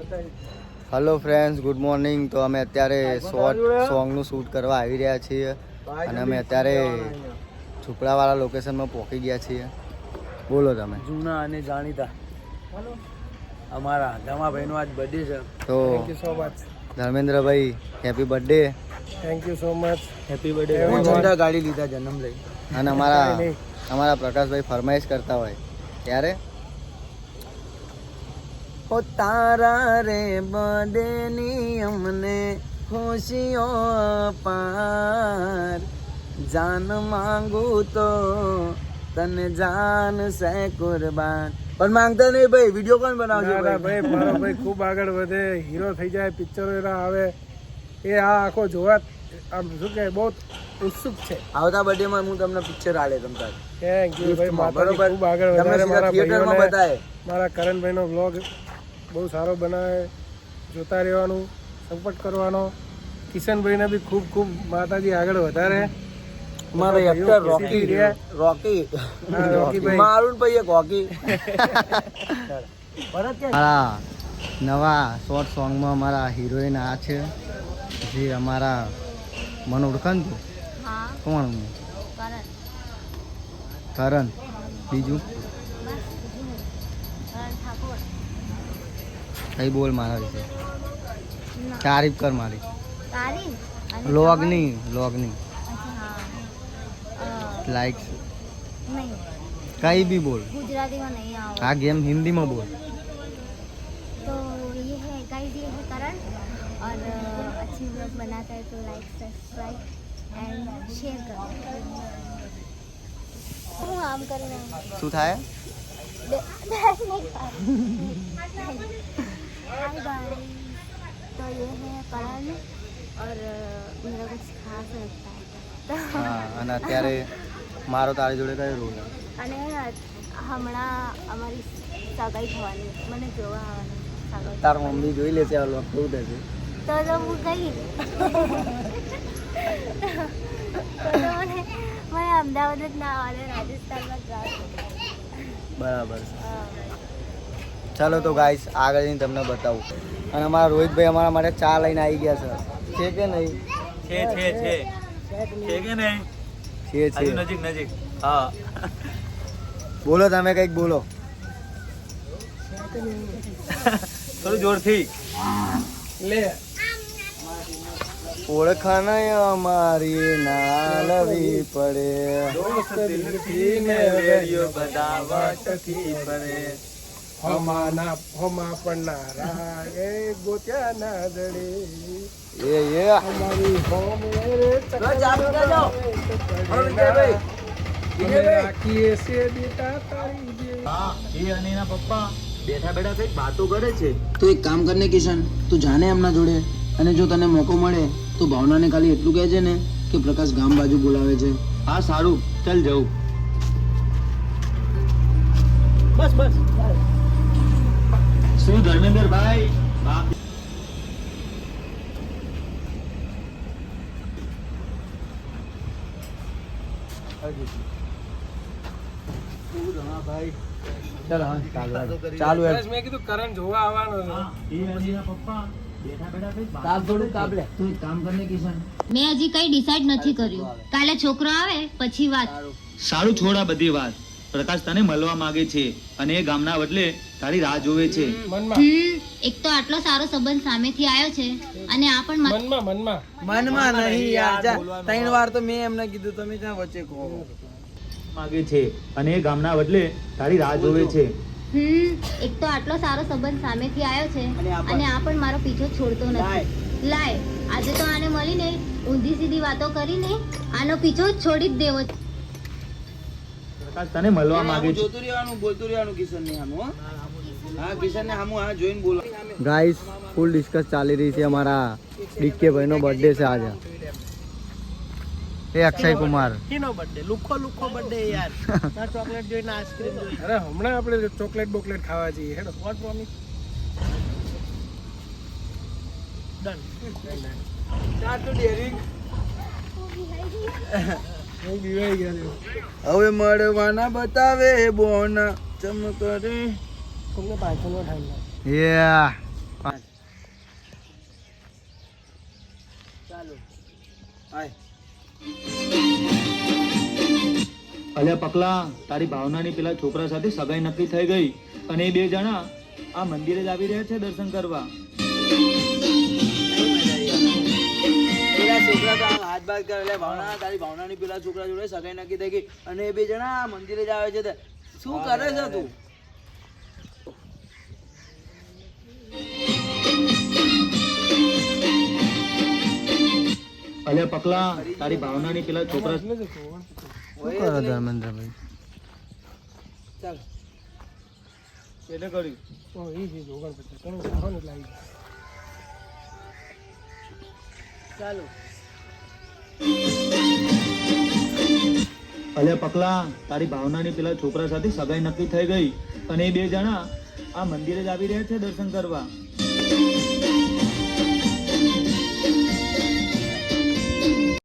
Hello friends, good morning. તો અમે અત્યારે સોંગનું શૂટ કરવા આવી રહ્યા છીએ અને અમે અત્યારે ઝૂંપડાવાળા લોકેશનમાં પહોંચી ગયા છીએ. બોલો તમે. જૂના અને જાણીતા અમારા ધમાભાઈનો આજ બર્થડે છે. તો thank you so much Dharmendrabhai, happy birthday. Thank you so much. Happy birthday. જોરદાર ગાડી લીધા જન્મ લઈ. અને અમારા પ્રકાશભાઈ ફરમાઈશ કરતા હોય ત્યારે ઓ તારા રે બર્થડેની અમને ખુશીઓ પાર, જાન માંગુ તો તને જાન સે કુરબાન. પણ માંગતા નહીં ભાઈ, વિડીયો કોણ બનાવશે ભાઈ? મારો ભાઈ ખૂબ આગળ વધે, હીરો થઈ જાય, પિક્ચરો એના આવે, એ આ આખો જોવા આમ શું કે બહુ ઉત્સુક છે. આવતા બર્થડે માં હું તમને પિક્ચર આલે તમતા. થેન્ક યુ ભાઈ, માતાજી ખૂબ આગળ વધારે. મારા થિયેટરમાં બતાવે. મારા કરણભાઈનો વ્લોગ બહુ સારો બનાવે, જોતા રહેવાનું, સપોર્ટ કરવાનો. કિશનભાઈને બી ખૂબ ખૂબ માતાજી આગળ વધારે. મારો એક્ટર રોકી રોકીભાઈ મારું ભાઈ એક રોકી. મારા નવા શોર્ટ સોંગમાં અમારા હિરોઈન આ છે, જે અમારા મને ઓળખાણ તું કોણ? કરણ. બીજું કઈ બોલ મારા વિશે, તારીફ કર મારી. લોગની લાઈક कहीं भी बोल. गुजराती में नहीं आओ. हाँ गेम हिंदी में बोल. तो ये है गाइस, ये है करण और अच्छी व्लॉग बनाता है तो लाइक सब्सक्राइब एंड शेयर करो. હું આમ કરીને શું થાય? हाय गाइस, तो ये है करण और मेरा कुछ खास लगता है. હા, અને અત્યારે મારો તારી જોડે કયો રોલ? અને હમણાં અમારી સગાઈ થવાની, મને જોવા આવવાની સગાઈ. તાર મમ્મી જોઈ લે છે આ લોક કેવું થશે? તો હું ગઈ તો મને અમદાવાદ જ ના આવે, રાજસ્થાનમાં જ રાહ. બરાબર છે. ચાલો તો ગાઈસ આગળ જઈને તમને બતાવું. અને અમારા રોહિતભાઈ અમારા માટે ચા લઈને આવી ગયા છે કે નહીં? છે કે નહીં? છે નજીક. હા, બોલો તમે કંઈક બોલો. થોડું જોરથી લે. ઓળખાણ અમારી ના લવી પડે, દોસ્ત દિલથી ને રેડિયો બધાવા ટકી પડે. હમા પડનારા એ ગોત્યા ના દડે. એ અમારી હોમ રાખીએ છે બેટા તારી જે. હા, એ અને એના પપ્પા બેઠા કઈક વાતો કરે છે. તો એક કામ કરને કિશન, તું જાને એમના જોડે, અને જો તને મોકો મળે તો ભાવનાને ખાલી એટલું કહેજે ને કે પ્રકાશ ગામ બાજુ બોલાવે છે. હા સારું, ચાલ જવું. બસ શું ધર્મેન્દ્રભાઈ? ચાલુ બસ મેં કીધું કરણ જોવા આવવાનો છે. તું એક કામ કરને કિશન, મેં હજી કઈ ડિસાઈડ નથી કર્યું. કાલે છોકરો આવે પછી વાત. સારું, છોડ આ બધી વાત. પ્રકાશ તને મળવા માંગે છે અને એ ગામના બદલે તારી રાહ જોવે છે. મનમાં એક તો આટલો સારો સંબંધ સામેથી આવ્યો છે અને આ પણ મનમાં નહીં યાર, જા 3 વાર તો મેં એમને કીધું, તમે ત્યાં વચ્ચે કહો. માંગે છે અને એ ગામના બદલે તારી રાહ જોવે છે. એક તો આટલો સારો સંબંધ સામેથી આવ્યો છે અને આ પણ મારો પીછો છોડતો નથી. લાય, આજે તો આને મળીને ઊંધી સીધી વાતો કરીને આનો પીછો છોડી જ દેવો. પ્રકાશ તને મળવા માંગે છે. જોતું રહેવાનું, બોલતું રહેવાનું કિશન ને સામું. હા, કિશન ને સામું હા જોઈને બોલો. ગાઈસ ફૂલ ડિસ્કસ ચાલી રહી છે. અમારા ડીકે ભાઈનો બર્થડે છે આજે. એ અક્ષય કુમાર નો બર્થડે, લુખો બર્થડે યાર. ચોકલેટ જોઈને આઈસ્ક્રીમ જોઈને. અરે હમણાં આપણે ચોકલેટ બોકલેટ ખાવા જઈએ. હેડો, વોટ પ્રોમિસ. ડન. ચાર તો ડેરિંગ. હું બીવાઈ ગયો. હવે મળવાના બતાવે બોના ચમકરે. તમને 500 નો ટાઈમ. Yeah. આય અલ્યા પકલા, તારી ભાવનાની પેલા છોકરા સાથે સગાઈ નક્કી થઈ ગઈ અને એ 2 જણા આ મંદિરે જ આવી રહ્યા છે દર્શન કરવા. પેલા છોકરા તો આમ હાથ બાદ કરે, એટલે ભાવના તારી ભાવનાની પેલા છોકરા જોડે સગાઈ નક્કી થઈ ગઈ અને એ 2 જણા આ મંદિરે જ આવે છે. તે શું કરે છે તું? અલ્યા પકલા, તારી ભાવનાની પેલા છોકરા શું કરો ધર્મેન્દ્રભાઈ? ચાલ એટલે કર્યું. એ છે જોગણ પછી તમે જાઓ ને એટલે આવી જાય. ચાલો અલ્યા પકલા, તારી ભાવનાની પેલા છોકરા સાથે સગાઈ નક્કી થઈ ગઈ અને એ 2 જણા આ મંદિરે જ આવી રહ્યા છે દર્શન કરવા.